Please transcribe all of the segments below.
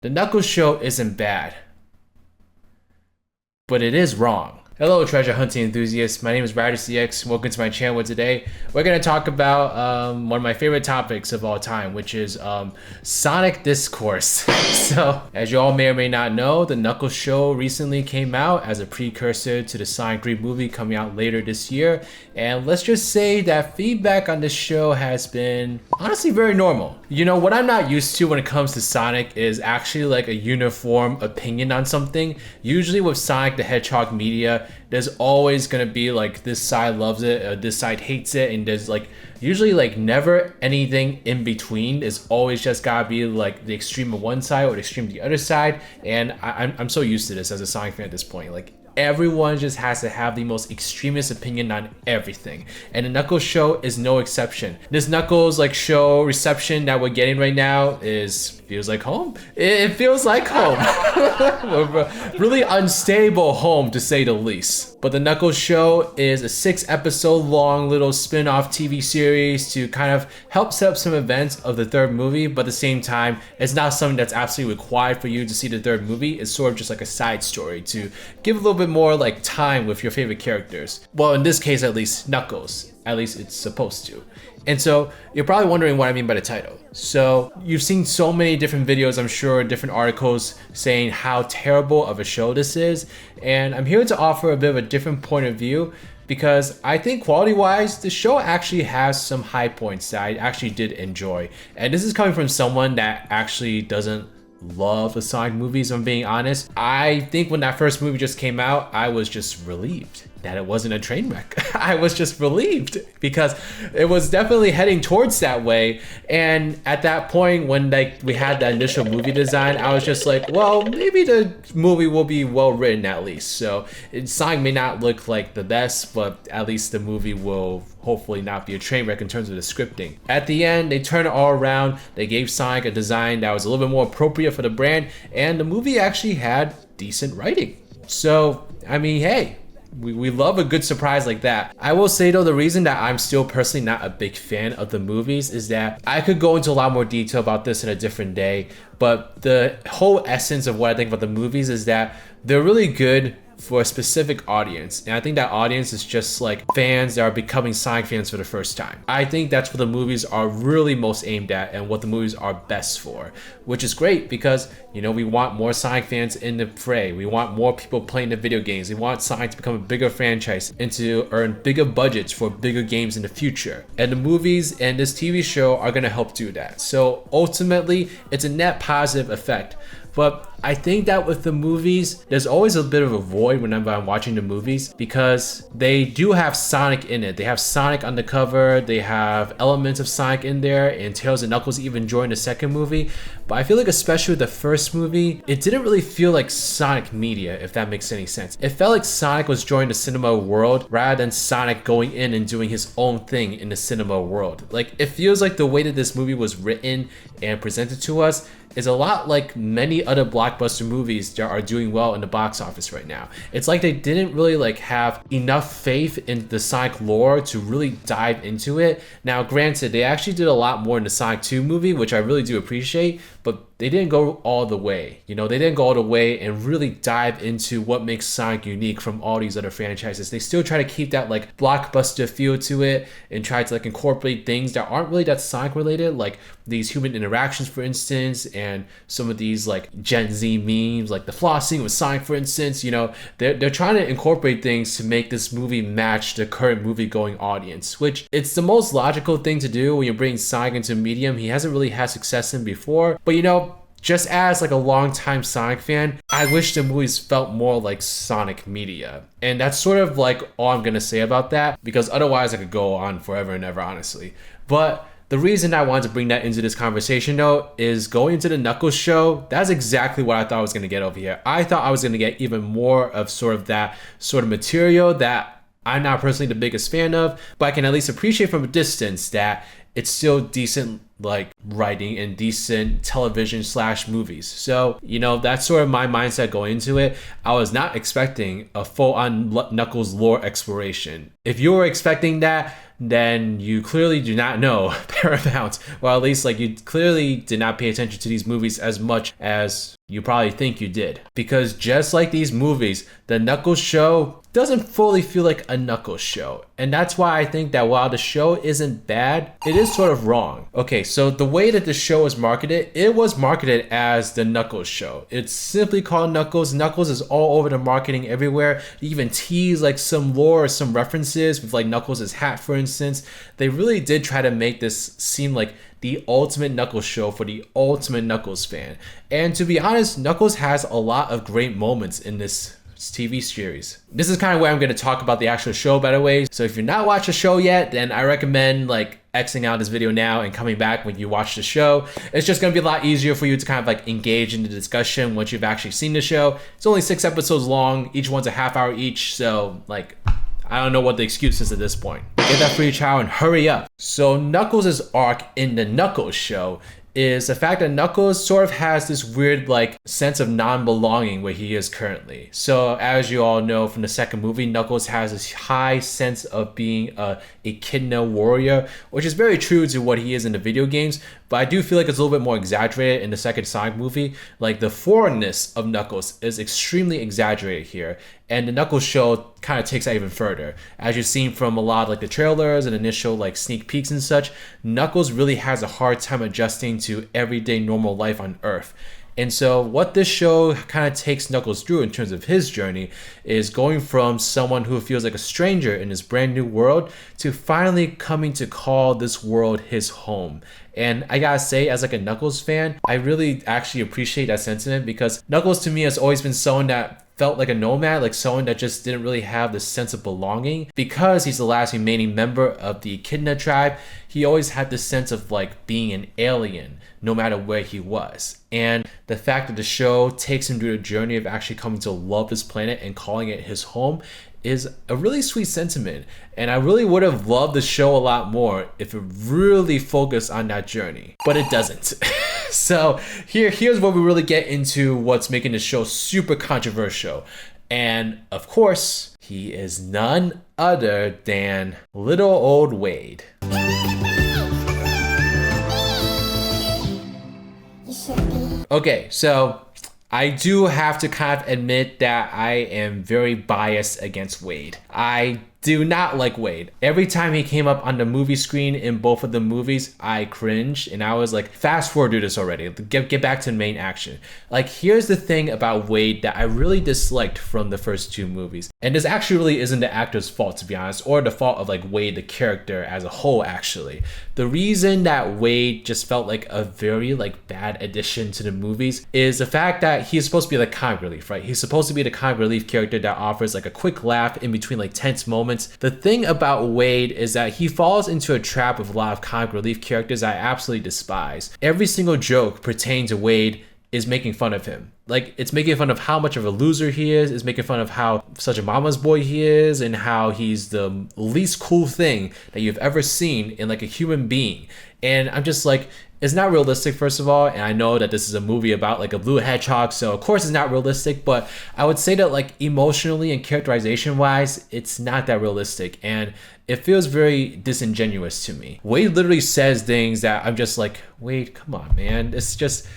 The Knuckles show isn't bad, but it is wrong. Hello, treasure hunting enthusiasts. My name is RidersDX. Welcome to my channel. Today, we're going to talk about one of my favorite topics of all time, which is Sonic discourse. So, as you all may or may not know, the Knuckles show recently came out as a precursor to the Sonic 3 movie coming out later this year. And let's just say that feedback on this show has been honestly very normal. You know, what I'm not used to when it comes to Sonic is actually like a uniform opinion on something. Usually with Sonic the Hedgehog media, there's always gonna be like this side loves it, or this side hates it, and there's like usually like never anything in between. It's always just gotta be like the extreme of one side or the extreme of the other side. And I'm so used to this as a Sonic fan at this point. Like, everyone just has to have the most extremist opinion on everything, and the Knuckles show is no exception. This Knuckles like show reception that we're getting right now feels like home. It feels like home. Really unstable home, to say the least. But the Knuckles show is a 6-episode long little spin-off TV series to kind of help set up some events of the third movie, but at the same time, it's not something that's absolutely required for you to see the third movie. It's sort of just like a side story to give a little bit more like time with your favorite characters. Well, in this case, at least Knuckles. At least it's supposed to. And so you're probably wondering what I mean by the title. So you've seen so many different videos, I'm sure, different articles saying how terrible of a show this is. And I'm here to offer a bit of a different point of view, because I think quality-wise, the show actually has some high points that I actually did enjoy. And this is coming from someone that actually doesn't love the Sonic movies, if I'm being honest. I think when that first movie just came out, I was just relieved that it wasn't a train wreck. I was just relieved because it was definitely heading towards that way. And at that point, when like we had that initial movie design, I was just like, well, maybe the movie will be well written at least. So Sonic may not look like the best, but at least the movie will hopefully not be a train wreck in terms of the scripting. At the end, they turned it all around. They gave Sonic a design that was a little bit more appropriate for the brand, and the movie actually had decent writing. So, I mean, hey, we love a good surprise like that. I will say though, the reason that I'm still personally not a big fan of the movies is that I could go into a lot more detail about this in a different day, but the whole essence of what I think about the movies is that they're really good for a specific audience, and I think that audience is just like fans that are becoming Sonic fans for the first time. I think that's what the movies are really most aimed at and what the movies are best for, which is great because, you know, we want more Sonic fans in the fray. We want more people playing the video games. We want Sonic to become a bigger franchise and to earn bigger budgets for bigger games in the future. And the movies and this TV show are gonna help do that. So ultimately, it's a net positive effect. But I think that with the movies, there's always a bit of a void whenever I'm watching the movies, because they do have Sonic in it. They have Sonic on the cover, they have elements of Sonic in there, and Tails and Knuckles even joined the second movie. But I feel like especially with the first movie, it didn't really feel like Sonic media, if that makes any sense. It felt like Sonic was joining the cinema world rather than Sonic going in and doing his own thing in the cinema world. Like, it feels like the way that this movie was written and presented to us is a lot like many other blockbuster movies that are doing well in the box office right now. It's like they didn't really like have enough faith in the Sonic lore to really dive into it. Now, granted, they actually did a lot more in the Sonic 2 movie, which I really do appreciate, but they didn't go all the way. You know, they didn't go all the way and really dive into what makes Sonic unique from all these other franchises. They still try to keep that like blockbuster feel to it and try to like incorporate things that aren't really that Sonic related, like these human interactions, for instance, and some of these like Gen Z memes, like the flossing with Sonic, for instance. You know, they're trying to incorporate things to make this movie match the current movie going audience, which it's the most logical thing to do when you're bringing Sonic into a medium he hasn't really had success in before. But you know, just as like a longtime Sonic fan, I wish the movies felt more like Sonic media. And that's sort of like all I'm gonna say about that, because otherwise I could go on forever and ever, honestly. But the reason I wanted to bring that into this conversation though is going into the Knuckles show, that's exactly what I thought I was gonna get over here. I thought I was gonna get even more of sort of that sort of material that I'm not personally the biggest fan of, but I can at least appreciate from a distance that it's still decent like writing and decent television / movies. So, you know, that's sort of my mindset going into it. I was not expecting a full-on Knuckles lore exploration. If you were expecting that, then you clearly do not know Paramount. Well, at least like you clearly did not pay attention to these movies as much as you probably think you did. Because just like these movies, the Knuckles show doesn't fully feel like a Knuckles show. And that's why I think that while the show isn't bad, it is sort of wrong. Okay, so the way that the show was marketed, it was marketed as the Knuckles show. It's simply called Knuckles. Knuckles is all over the marketing everywhere. They even tease like some lore or some references with like Knuckles' hat, for instance. They really did try to make this seem like the ultimate Knuckles show for the ultimate Knuckles fan. And to be honest, Knuckles has a lot of great moments in this TV series. This is kind of where I'm going to talk about the actual show, by the way. So if you're not watched the show yet, then I recommend like Xing out this video now and coming back when you watch the show. It's just going to be a lot easier for you to kind of like engage in the discussion once you've actually seen the show. It's only 6 episodes long. Each one's a half hour each. So like, I don't know what the excuse is at this point. Get that free trial and hurry up. So Knuckles' arc in the Knuckles show is the fact that Knuckles sort of has this weird like sense of non-belonging where he is currently. So as you all know from the second movie, Knuckles has this high sense of being a echidna warrior, which is very true to what he is in the video games, but I do feel like it's a little bit more exaggerated in the second Sonic movie. Like the foreignness of Knuckles is extremely exaggerated here, and the Knuckles show kind of takes that even further. As you've seen from a lot of like the trailers and initial like sneak peeks and such, Knuckles really has a hard time adjusting to everyday normal life on Earth. And so what this show kind of takes Knuckles through in terms of his journey is going from someone who feels like a stranger in this brand new world to finally coming to call this world his home. And I gotta say, as like a Knuckles fan, I really actually appreciate that sentiment, because Knuckles to me has always been someone that felt like a nomad, like someone that just didn't really have this sense of belonging. Because he's the last remaining member of the Echidna tribe, he always had this sense of like being an alien no matter where he was. And the fact that the show takes him through the journey of actually coming to love this planet and calling it his home is a really sweet sentiment. And I really would have loved the show a lot more if it really focused on that journey, but it doesn't. So here's where we really get into what's making the show super controversial. And of course, he is none other than little old Wade. Okay, so I do have to kind of admit that I am very biased against Wade. I do not like Wade. Every time he came up on the movie screen in both of the movies, I cringed and I was like, fast forward through this already. Get back to the main action. Like, here's the thing about Wade that I really disliked from the first 2 movies. And this actually really isn't the actor's fault, to be honest, or the fault of like Wade, the character as a whole, actually. The reason that Wade just felt like a very like bad addition to the movies is the fact that he's supposed to be like comic relief, right? He's supposed to be the comic relief character that offers like a quick laugh in between like tense moments. The thing about Wade is that he falls into a trap of a lot of comic relief characters I absolutely despise. Every single joke pertaining to Wade is making fun of him. Like, it's making fun of how much of a loser he is. It's making fun of how such a mama's boy he is, and how he's the least cool thing that you've ever seen in like a human being. And I'm just like, it's not realistic, first of all, and I know that this is a movie about like a blue hedgehog, so of course it's not realistic, but I would say that like emotionally and characterization wise, it's not that realistic, and it feels very disingenuous to me. Wade literally says things that I'm just like, Wade, come on, man. It's just,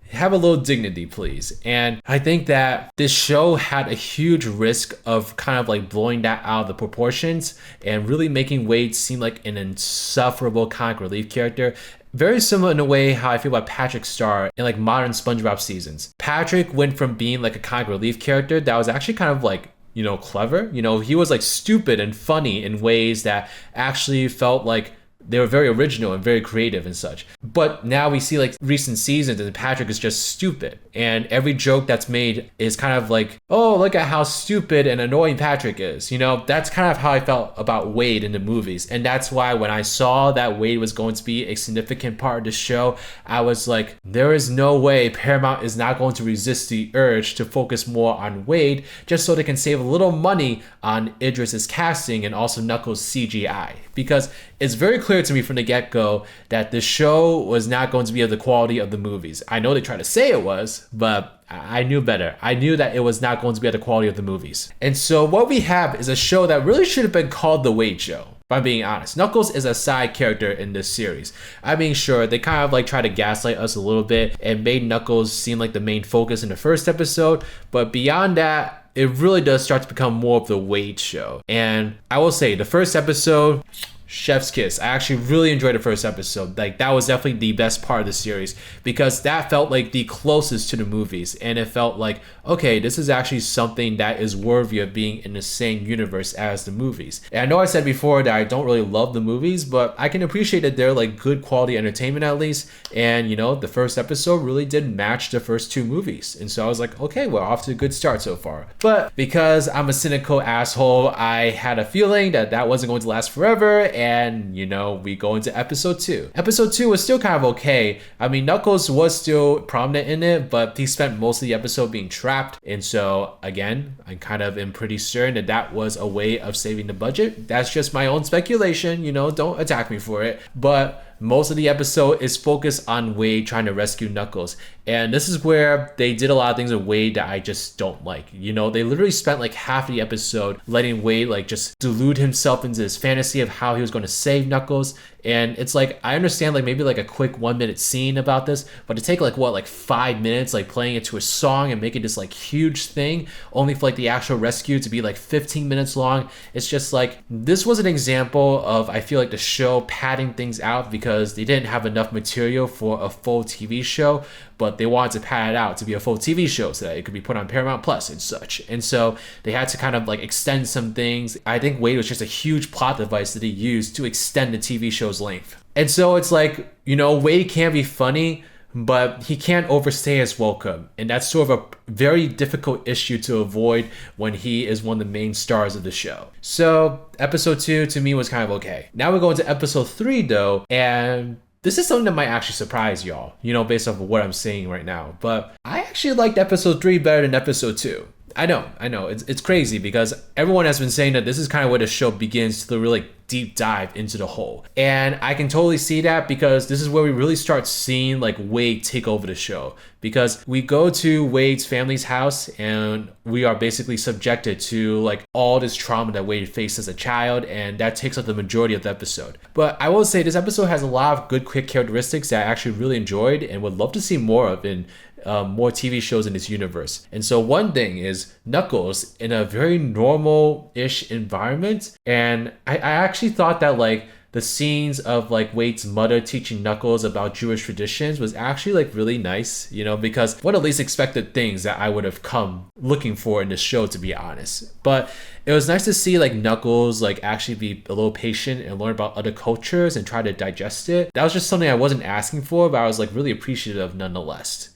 have a little dignity, please. And I think that this show had a huge risk of kind of like blowing that out of the proportions and really making Wade seem like an insufferable comic relief character. Very similar in a way how I feel about Patrick Star in like modern SpongeBob seasons. Patrick went from being like a comic relief character that was actually kind of like, you know, clever. You know, he was like stupid and funny in ways that actually felt like they were very original and very creative and such. But now we see like recent seasons and Patrick is just stupid. And every joke that's made is kind of like, oh, look at how stupid and annoying Patrick is. You know, that's kind of how I felt about Wade in the movies. And that's why when I saw that Wade was going to be a significant part of the show, I was like, there is no way Paramount is not going to resist the urge to focus more on Wade just so they can save a little money on Idris's casting and also Knuckles' CGI. Because it's very clear to me from the get-go that the show was not going to be of the quality of the movies. I know they try to say it was, but I knew better. I knew that it was not going to be at the quality of the movies. And so what we have is a show that really should have been called The Wade Show. if I'm being honest. Knuckles is a side character in this series. I mean, sure, they kind of like try to gaslight us a little bit and made Knuckles seem like the main focus in the first episode, but beyond that, it really does start to become more of the Wade show. And I will say, the first episode, chef's kiss. I actually really enjoyed the first episode. Like, that was definitely the best part of the series because that felt like the closest to the movies, and it felt like, okay, this is actually something that is worthy of being in the same universe as the movies. And I know I said before that I don't really love the movies, but I can appreciate that they're like good quality entertainment at least. And you know, the first episode really did match the first two movies, and so I was like, okay, we're off to a good start so far. But because I'm a cynical asshole, I had a feeling that that wasn't going to last forever. And you know, we go into episode 2. Episode 2 was still kind of okay. I mean, Knuckles was still prominent in it, but he spent most of the episode being trapped. And so again, I kind of am pretty certain that that was a way of saving the budget. That's just my own speculation, you know, don't attack me for it. But most of the episode is focused on Wade trying to rescue Knuckles. And this is where they did a lot of things with Wade that I just don't like. You know, they literally spent like half the episode letting Wade like just delude himself into this fantasy of how he was going to save Knuckles. And it's like, I understand like maybe like a quick 1-minute scene about this, but to take like what, like 5 minutes, like playing it to a song and making this like huge thing, only for like the actual rescue to be like 15 minutes long. It's just like, this was an example of, I feel like, the show padding things out because they didn't have enough material for a full TV show, but they wanted to pad it out to be a full TV show so that it could be put on Paramount Plus and such. And so they had to kind of like extend some things. I think Wade was just a huge plot device that they used to extend the TV show's length. And so it's like, you know, Wade can be funny, but he can't overstay his welcome. And that's sort of a very difficult issue to avoid when he is one of the main stars of the show. So episode 2 to me was kind of okay. Now we go into episode 3 though, and this is something that might actually surprise y'all, you know, based off of what I'm saying right now. But I actually liked episode 3 better than episode 2. I know, it's crazy because everyone has been saying that this is kind of where the show begins to really deep dive into the whole. And I can totally see that because this is where we really start seeing like Wade take over the show. Because we go to Wade's family's house and we are basically subjected to like all this trauma that Wade faced as a child, and that takes up the majority of the episode. But I will say this episode has a lot of good quick characteristics that I actually really enjoyed and would love to see more of in more TV shows in this universe. And so one thing is Knuckles in a very normal-ish environment, and I actually thought that like the scenes of like Wade's mother teaching Knuckles about Jewish traditions was actually like really nice, you know, because one of the least expected things that I would have come looking for in this show, to be honest. But it was nice to see like Knuckles like actually be a little patient and learn about other cultures and try to digest it. That was just something I wasn't asking for, but I was like really appreciative of nonetheless.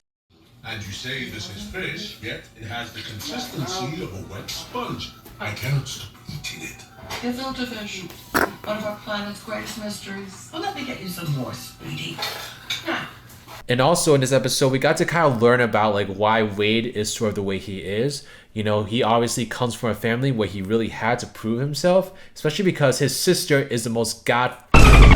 And you say this is fish, yet it has the consistency of a wet sponge. I cannot stop eating it. It's filter fish, one of our planet's greatest mysteries. Well, let me get you some more, sweetie. Now. And also in this episode, we got to kind of learn about like why Wade is sort of the way he is. You know, he obviously comes from a family where he really had to prove himself, especially because his sister is the most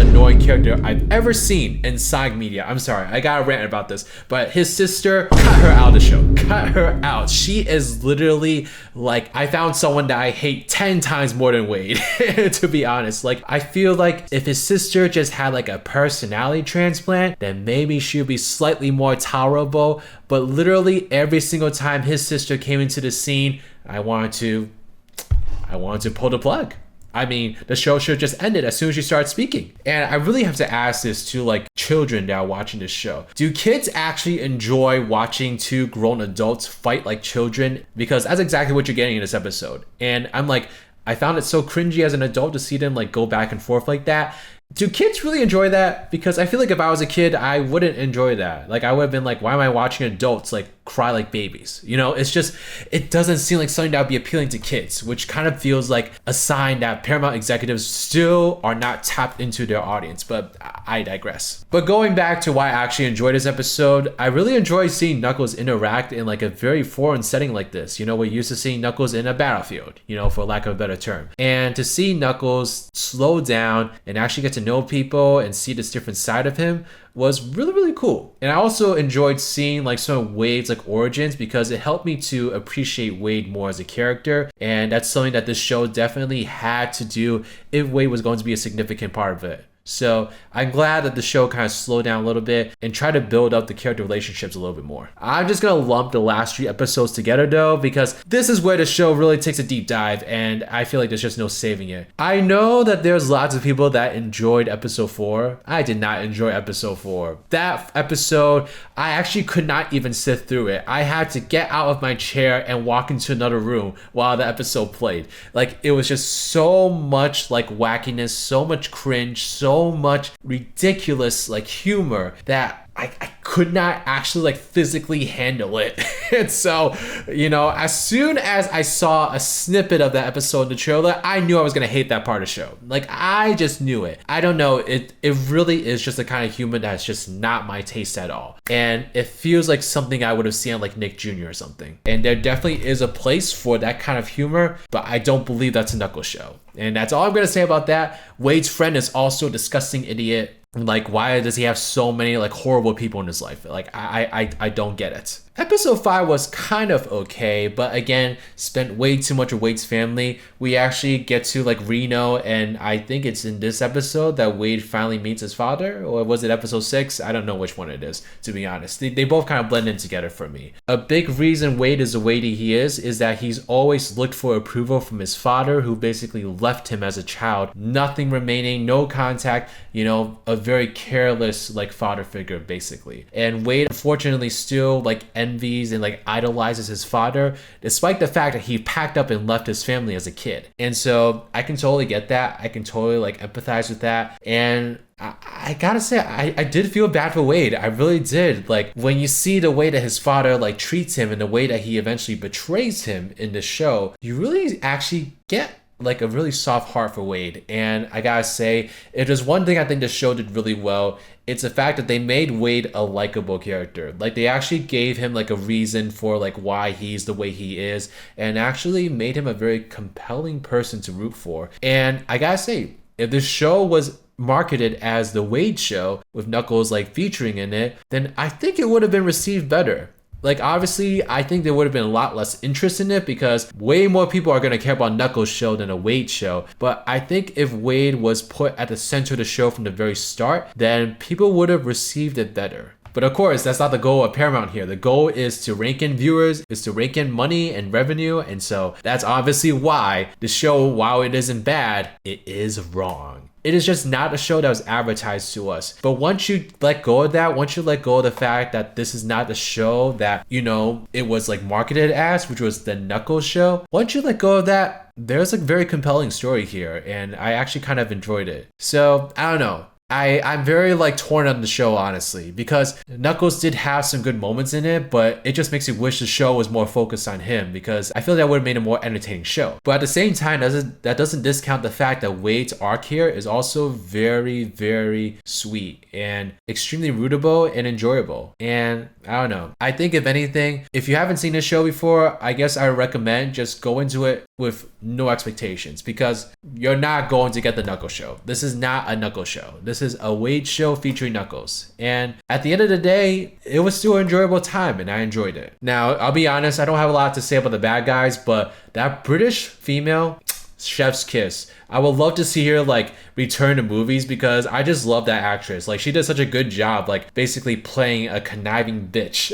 annoying character I've ever seen in SAG media. I'm sorry, I gotta rant about this, but his sister, cut her out of the show. Cut her out. She is literally like, I found someone that I hate 10 times more than Wade, to be honest. Like, I feel like if his sister just had like a personality transplant, then maybe she would be slightly more tolerable. But literally every single time his sister came into the scene, I wanted to pull the plug. I mean, the show should have just ended as soon as she started speaking. And I really have to ask this to like children that are watching this show. Do kids actually enjoy watching two grown adults fight like children? Because that's exactly what you're getting in this episode. And I'm like, I found it so cringy as an adult to see them like go back and forth like that. Do kids really enjoy that? Because I feel like if I was a kid, I wouldn't enjoy that. Like, I would have been like, why am I watching adults like cry like babies? You know, it's just, it doesn't seem like something that would be appealing to kids, which kind of feels like a sign that Paramount executives still are not tapped into their audience. But I digress. But going back to why I actually enjoyed this episode, I really enjoyed seeing Knuckles interact in like a very foreign setting like this. You know, we're used to seeing Knuckles in a battlefield, you know, for lack of a better term. And to see Knuckles slow down and actually get to know people and see this different side of him was really, really cool. And I also enjoyed seeing like some of Wade's like origins because it helped me to appreciate Wade more as a character. And that's something that this show definitely had to do if Wade was going to be a significant part of it. So I'm glad that the show kind of slowed down a little bit and tried to build up the character relationships a little bit more. I'm just gonna lump the last 3 episodes together though, because this is where the show really takes a deep dive and I feel like there's just no saving it. I know that there's lots of people that enjoyed episode 4. I did not enjoy episode 4. That episode, I actually could not even sit through it. I had to get out of my chair and walk into another room while the episode played. Like, it was just so much like wackiness, so much cringe, so much ridiculous like humor that I could not actually like physically handle it. And so, you know, as soon as I saw a snippet of that episode in the trailer, I knew I was gonna hate that part of the show. Like, I just knew it. I don't know, it really is just the kind of humor that's just not my taste at all. And it feels like something I would have seen on like Nick Jr. or something. And there definitely is a place for that kind of humor, but I don't believe that's a Knuckles show. And that's all I'm gonna say about that. Wade's friend is also a disgusting idiot. Like, why does he have so many like horrible people in his life? Like, I don't get it. Episode 5 was kind of okay, but again, spent way too much of Wade's family. We actually get to like Reno, and I think it's in this episode that Wade finally meets his father, or was it episode 6? I don't know which one it is, to be honest. They both kind of blend in together for me. A big reason Wade is the way that he is that he's always looked for approval from his father, who basically left him as a child. Nothing remaining, no contact, you know, a very careless like father figure basically. And Wade unfortunately still like envies and like idolizes his father, despite the fact that he packed up and left his family as a kid. And so I can totally get that. I can totally like empathize with that. And I gotta say, I did feel bad for Wade. I really did. Like, when you see the way that his father like treats him and the way that he eventually betrays him in the show, you really actually get like a really soft heart for Wade. And I gotta say, if there's one thing I think the show did really well, it's the fact that they made Wade a likable character. Like, they actually gave him like a reason for like why he's the way he is, and actually made him a very compelling person to root for. And I gotta say, if the show was marketed as the Wade show with Knuckles like featuring in it, then I think it would have been received better. Like, obviously, I think there would have been a lot less interest in it because way more people are going to care about Knuckles' show than a Wade show. But I think if Wade was put at the center of the show from the very start, then people would have received it better. But of course, that's not the goal of Paramount here. The goal is to rake in viewers, is to rake in money and revenue. And so that's obviously why the show, while it isn't bad, it is wrong. It is just not a show that was advertised to us. But once you let go of that, once you let go of the fact that this is not the show that, you know, it was like marketed as, which was the Knuckles show, once you let go of that, there's a very compelling story here, and I actually kind of enjoyed it. So, I don't know. I'm very like torn on the show, honestly, because Knuckles did have some good moments in it, but it just makes you wish the show was more focused on him, because I feel that would have made a more entertaining show. But at the same time, that doesn't discount the fact that Wade's arc here is also very, very sweet and extremely rootable and enjoyable. And I don't know. I think if anything, if you haven't seen this show before, I guess I would recommend just go into it with no expectations, because you're not going to get the Knuckles show. This is not a Knuckles show. This is a Wade show featuring Knuckles. And at the end of the day, it was still an enjoyable time and I enjoyed it. Now, I'll be honest, I don't have a lot to say about the bad guys, but that British female, chef's kiss. I would love to see her like return to movies, because I just love that actress. Like, she did such a good job, like basically playing a conniving bitch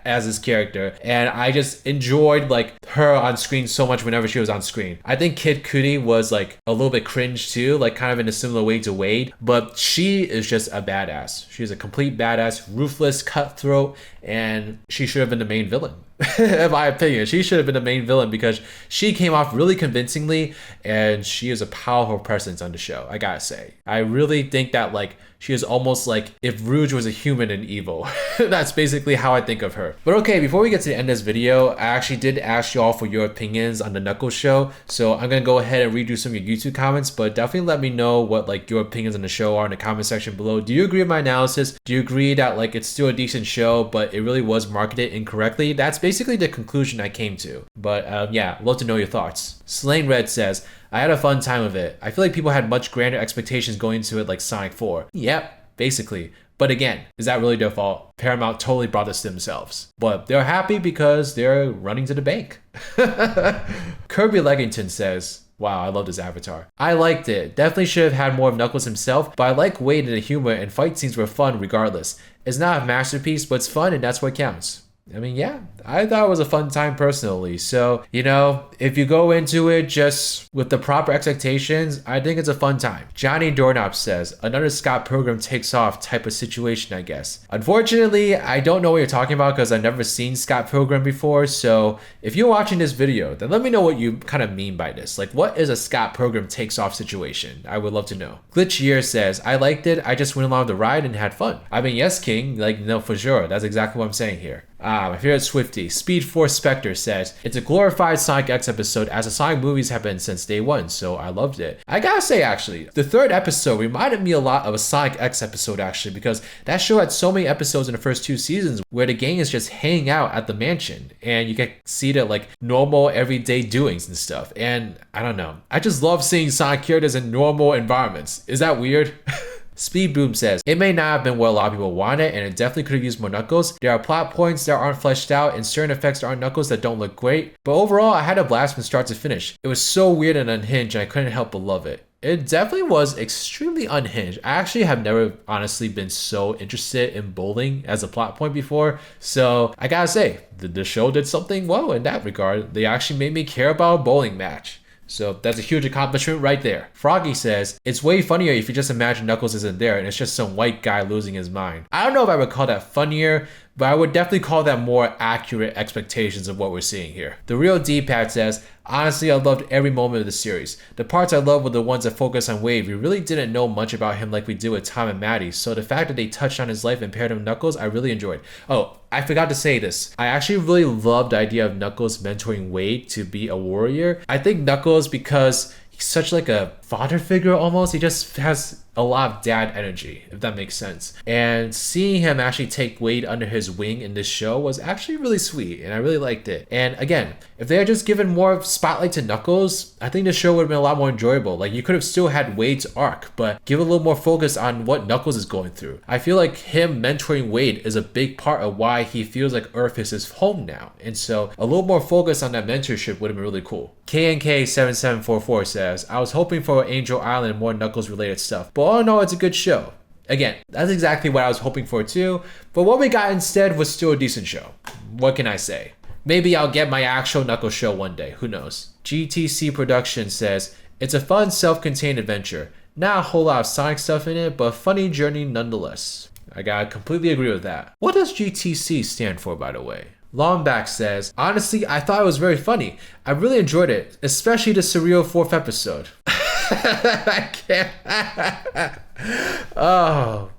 as this character. And I just enjoyed like her on screen so much whenever she was on screen. I think Kid Cudi was like a little bit cringe too, like kind of in a similar way to Wade, but she is just a badass. She's a complete badass, ruthless, cutthroat, and she should have been the main villain. In my opinion, she should have been the main villain, because she came off really convincingly and she is a powerful presence on the show, I gotta say. I really think that like she is almost like if Rouge was a human and evil. That's basically how I think of her. But okay, before we get to the end of this video, I actually did ask you all for your opinions on the Knuckles show. So I'm gonna go ahead and redo some of your YouTube comments, but definitely let me know what like your opinions on the show are in the comment section below. Do you agree with my analysis? Do you agree that like it's still a decent show, but it really was marketed incorrectly? That's basically the conclusion I came to. But yeah, love to know your thoughts. Slain Red says, I had a fun time with it. I feel like people had much grander expectations going into it like Sonic 4. Yep, basically. But again, is that really their fault? Paramount totally brought this to themselves. But they're happy because they're running to the bank. Kirby Leggington says, wow, I love this avatar. I liked it. Definitely should have had more of Knuckles himself, but I like Wade and the humor, and fight scenes were fun regardless. It's not a masterpiece, but it's fun and that's what counts. I mean, yeah, I thought it was a fun time personally. So, you know, if you go into it just with the proper expectations, I think it's a fun time. Johnny Doorknob says, another Scott Pilgrim takes off type of situation, I guess. Unfortunately, I don't know what you're talking about because I've never seen Scott Pilgrim before. So if you're watching this video, then let me know what you kind of mean by this. Like, what is a Scott Pilgrim takes off situation? I would love to know. Glitch Year says, I liked it. I just went along the ride and had fun. I mean, yes, King, like, no, for sure. That's exactly what I'm saying here. My favorite Swifty, Speed Force Spectre says, it's a glorified Sonic X episode as the Sonic movies have been since day one, so I loved it. I gotta say actually, the third episode reminded me a lot of a Sonic X episode actually, because that show had so many episodes in the first 2 seasons where the gang is just hanging out at the mansion and you get to see the like normal everyday doings and stuff. And I don't know, I just love seeing Sonic characters in normal environments. Is that weird? Speed Boom says, it may not have been what a lot of people wanted, and it definitely could have used more Knuckles. There are plot points that aren't fleshed out, and certain effects that aren't Knuckles that don't look great. But overall, I had a blast from start to finish. It was so weird and unhinged, and I couldn't help but love it. It definitely was extremely unhinged. I actually have never honestly been so interested in bowling as a plot point before. So I gotta say, the show did something well in that regard. They actually made me care about a bowling match. So that's a huge accomplishment right there. Froggy says, it's way funnier if you just imagine Knuckles isn't there and it's just some white guy losing his mind. I don't know if I would call that funnier, but I would definitely call that more accurate expectations of what we're seeing here. The Real D-Pad says, honestly, I loved every moment of the series. The parts I loved were the ones that focus on Wade. We really didn't know much about him like we did with Tom and Maddie, so the fact that they touched on his life and paired him with Knuckles, I really enjoyed. Oh, I forgot to say this. I actually really loved the idea of Knuckles mentoring Wade to be a warrior. I think Knuckles, because he's such like a father figure almost, he just has a lot of dad energy, if that makes sense. And seeing him actually take Wade under his wing in this show was actually really sweet, and I really liked it. And again, if they had just given more spotlight to Knuckles, I think the show would have been a lot more enjoyable. Like, you could have still had Wade's arc, but give a little more focus on what Knuckles is going through. I feel like him mentoring Wade is a big part of why he feels like Earth is his home now. And so a little more focus on that mentorship would have been really cool. KNK7744 says, I was hoping for Angel Island and more Knuckles related stuff, but all in all, it's a good show. Again, that's exactly what I was hoping for too, but what we got instead was still a decent show. What can I say? Maybe I'll get my actual Knuckles show one day, who knows. GTC Production says, it's a fun self-contained adventure. Not a whole lot of Sonic stuff in it, but a funny journey nonetheless. I gotta completely agree with that. What does GTC stand for, by the way? Longback says, honestly, I thought it was very funny. I really enjoyed it, especially the surreal 4th episode. I can't. Oh,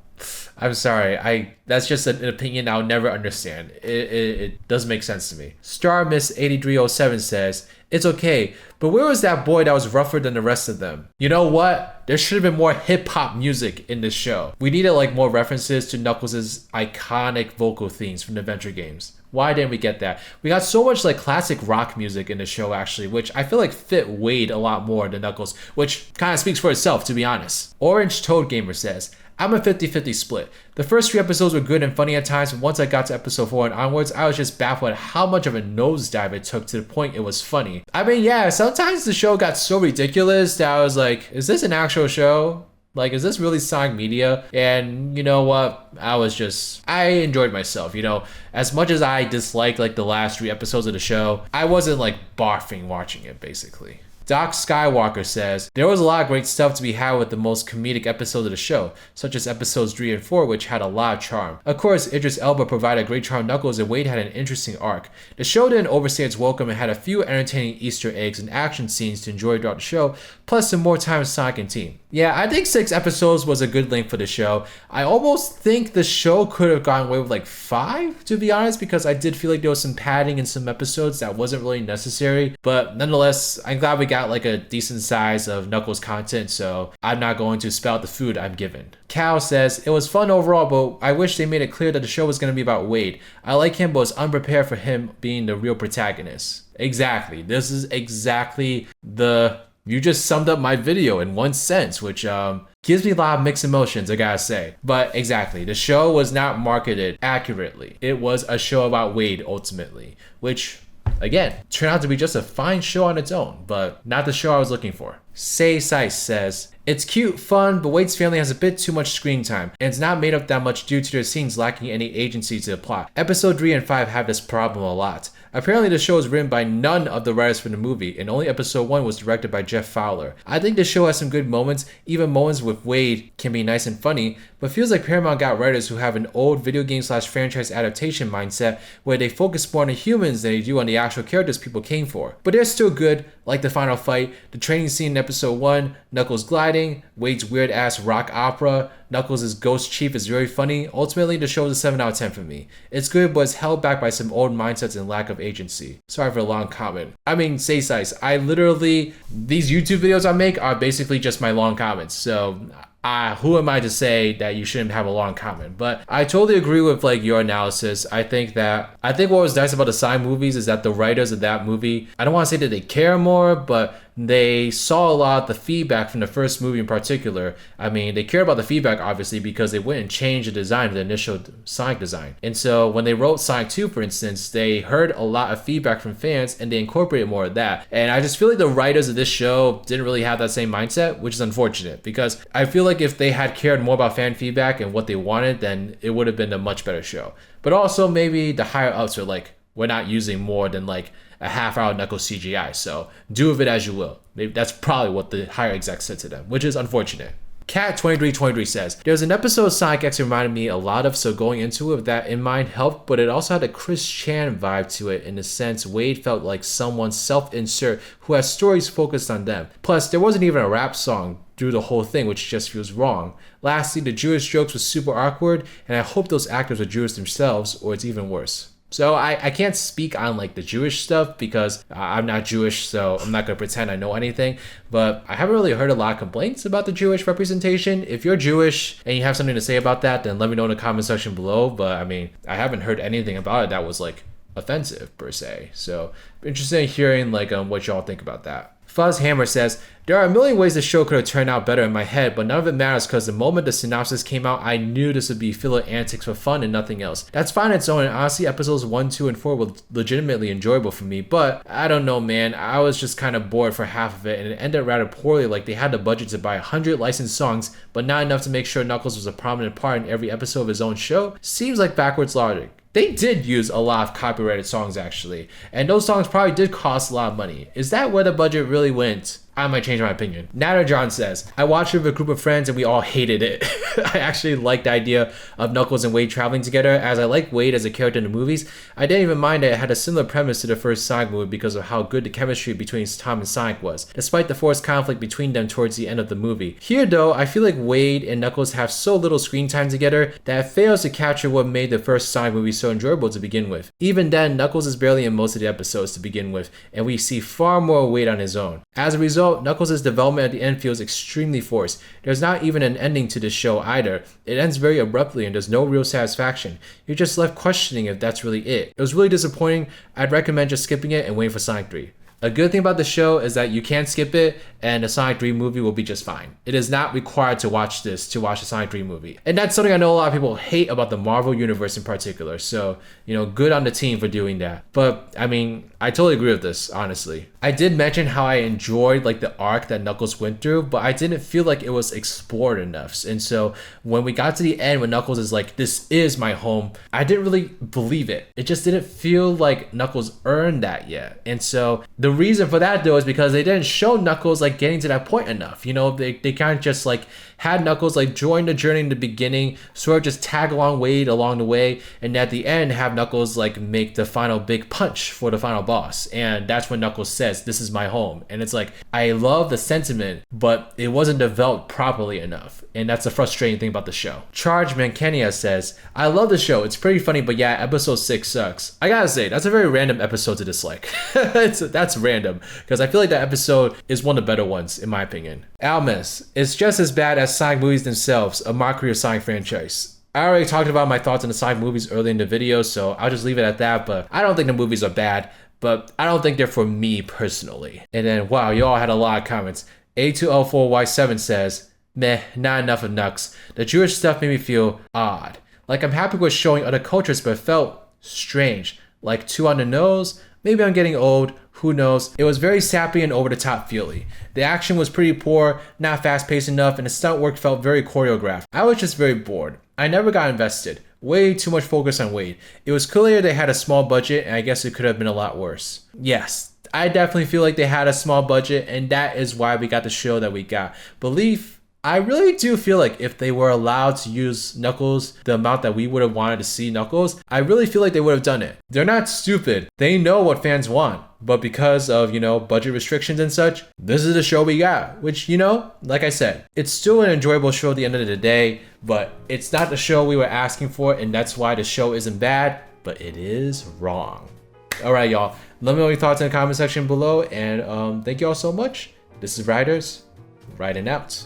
I'm sorry. That's just an opinion I'll never understand. It doesn't make sense to me. Star Miss 8307 says, it's okay, but where was that boy that was rougher than the rest of them? You know what? There should have been more hip-hop music in this show. We needed like more references to Knuckles' iconic vocal themes from the adventure games. Why didn't we get that? We got so much like classic rock music in the show actually, which I feel like fit Wade a lot more than Knuckles, which kind of speaks for itself, to be honest. Orange Toad Gamer says, I'm a 50-50 split. The first 3 episodes were good and funny at times, but once I got to episode 4 and onwards, I was just baffled at how much of a nosedive it took to the point it was funny. I mean, yeah, sometimes the show got so ridiculous that I was like, is this an actual show? Like, is this really Sonic Media? And you know what? I enjoyed myself, you know? As much as I disliked like the last 3 episodes of the show, I wasn't like barfing watching it, basically. Doc Skywalker says, there was a lot of great stuff to be had with the most comedic episodes of the show, such as episodes 3 and 4, which had a lot of charm. Of course, Idris Elba provided great charm Knuckles, and Wade had an interesting arc. The show didn't overstay its welcome and had a few entertaining Easter eggs and action scenes to enjoy throughout the show, plus some more time with Sonic and team. Yeah, I think 6 episodes was a good length for the show. I almost think the show could have gotten away with like 5, to be honest, because I did feel like there was some padding in some episodes that wasn't really necessary. But nonetheless, I'm glad we got like a decent size of Knuckles content, so I'm not going to spell out the food I'm given. Cal says, it was fun overall, but I wish they made it clear that the show was going to be about Wade. I like him, but was unprepared for him being the real protagonist. Exactly. This is exactly you just summed up my video in one sense, which gives me a lot of mixed emotions, I gotta say. But exactly, the show was not marketed accurately. It was a show about Wade ultimately, which again, turned out to be just a fine show on its own, but not the show I was looking for. Say Sice says, it's cute, fun, but Wade's family has a bit too much screen time, and it's not made up that much due to their scenes lacking any agency to the plot. Episode 3 and 5 have this problem a lot. Apparently the show was written by none of the writers for the movie, and only episode 1 was directed by Jeff Fowler. I think the show has some good moments, even moments with Wade can be nice and funny, but feels like Paramount got writers who have an old video game / franchise adaptation mindset where they focus more on the humans than they do on the actual characters people came for. But they're still good, like the final fight, the training scene in episode 1, Knuckles gliding, Wade's weird ass rock opera, Knuckles' ghost chief is very funny. Ultimately, the show is a 7 out of 10 for me. It's good, but it's held back by some old mindsets and lack of agency. Sorry for a long comment. I mean, say size. These YouTube videos I make are basically just my long comments. So who am I to say that you shouldn't have a long comment? But I totally agree with like your analysis. I think what was nice about the Sonic movies is that the writers of that movie, I don't want to say that they care more, but they saw a lot of the feedback from the first movie in particular. I mean, they care about the feedback obviously because they went and changed the design of the initial Sonic design. And so when they wrote Sonic 2, for instance, they heard a lot of feedback from fans and they incorporated more of that. And I just feel like the writers of this show didn't really have that same mindset, which is unfortunate because I feel like if they had cared more about fan feedback and what they wanted, then it would have been a much better show. But also maybe the higher ups are like, we're not using more than like a half-hour Knuckles CGI, so do with it as you will. Maybe that's probably what the higher execs said to them, which is unfortunate. Cat2323 says, there's an episode of Sonic X reminded me a lot of, so going into it with that in mind helped, but it also had a Chris Chan vibe to it in the sense Wade felt like someone self-insert who has stories focused on them. Plus, there wasn't even a rap song through the whole thing, which just feels wrong. Lastly, the Jewish jokes were super awkward, and I hope those actors are Jewish themselves, or it's even worse. So I can't speak on like the Jewish stuff because I'm not Jewish, so I'm not gonna pretend I know anything, but I haven't really heard a lot of complaints about the Jewish representation. If you're Jewish and you have something to say about that, then let me know in the comment section below. But I mean, I haven't heard anything about it that was like offensive per se. So interested in hearing like what y'all think about that. Fuzz Hammer says, there are a million ways the show could have turned out better in my head, but none of it matters because the moment the synopsis came out, I knew this would be filler antics for fun and nothing else. That's fine on its own, and honestly, episodes 1, 2, and 4 were legitimately enjoyable for me, but I don't know, man. I was just kind of bored for half of it, and it ended rather poorly, like they had the budget to buy 100 licensed songs, but not enough to make sure Knuckles was a prominent part in every episode of his own show. Seems like backwards logic. They did use a lot of copyrighted songs actually, and those songs probably did cost a lot of money. Is that where the budget really went? I might change my opinion. Natter John says, I watched it with a group of friends and we all hated it. I actually liked the idea of Knuckles and Wade traveling together, as I like Wade as a character in the movies. I didn't even mind that it had a similar premise to the first Sonic movie because of how good the chemistry between Tom and Sonic was, despite the forced conflict between them towards the end of the movie. Here though, I feel like Wade and Knuckles have so little screen time together that it fails to capture what made the first Sonic movie so enjoyable to begin with. Even then, Knuckles is barely in most of the episodes to begin with, and we see far more Wade on his own. As a result, Knuckles' development at the end feels extremely forced. There's not even an ending to this show either. It ends very abruptly and there's no real satisfaction. You're just left questioning if that's really it. It was really disappointing. I'd recommend just skipping it and waiting for Sonic 3. A good thing about the show is that you can skip it and the Sonic 3 movie will be just fine. It is not required to watch this to watch the Sonic 3 movie. And that's something I know a lot of people hate about the Marvel Universe in particular. So, good on the team for doing that. But, I mean, I totally agree with this, honestly. I did mention how I enjoyed like the arc that Knuckles went through, but I didn't feel like it was explored enough. And so when we got to the end when Knuckles is like, this is my home, I didn't really believe it. It just didn't feel like Knuckles earned that yet. And so the reason for that though is because they didn't show Knuckles like getting to that point enough. They kind of just like had Knuckles like join the journey in the beginning, sort of just tag along Wade along the way, and at the end have Knuckles like make the final big punch for the final boss. And that's when Knuckles says, this is my home. And it's like, I love the sentiment, but it wasn't developed properly enough. And that's the frustrating thing about the show. Charge Mankenia says, I love the show. It's pretty funny, but yeah, episode 6 sucks. I gotta say, that's a very random episode to dislike. That's random, because I feel like that episode is one of the better ones, in my opinion. Almas, it's just as bad as Sonic movies themselves, a mockery of Sonic franchise. I already talked about my thoughts on the Sonic movies early in the video, so I'll just leave it at that, but I don't think the movies are bad, but I don't think they're for me personally. And then, wow, you all had a lot of comments. A2L4Y7 says, Meh, not enough of Nux. The Jewish stuff made me feel odd. Like I'm happy with showing other cultures, but it felt strange. Like too on the nose? Maybe I'm getting old, who knows. It was very sappy and over the top feely. The action was pretty poor, not fast paced enough, and the stunt work felt very choreographed. I was just very bored. I never got invested. Way too much focus on Wade. It was clear they had a small budget, and I guess it could have been a lot worse. Yes, I definitely feel like they had a small budget, and that is why we got the show that we got. Belief, I really do feel like if they were allowed to use Knuckles the amount that we would have wanted to see Knuckles, I really feel like they would have done it. They're not stupid. They know what fans want. But because of, budget restrictions and such, this is the show we got. Which, like I said, it's still an enjoyable show at the end of the day, but it's not the show we were asking for, and that's why the show isn't bad, but it is wrong. Alright, y'all. Let me know your thoughts in the comment section below, and thank you all so much. This is Riders, riding out.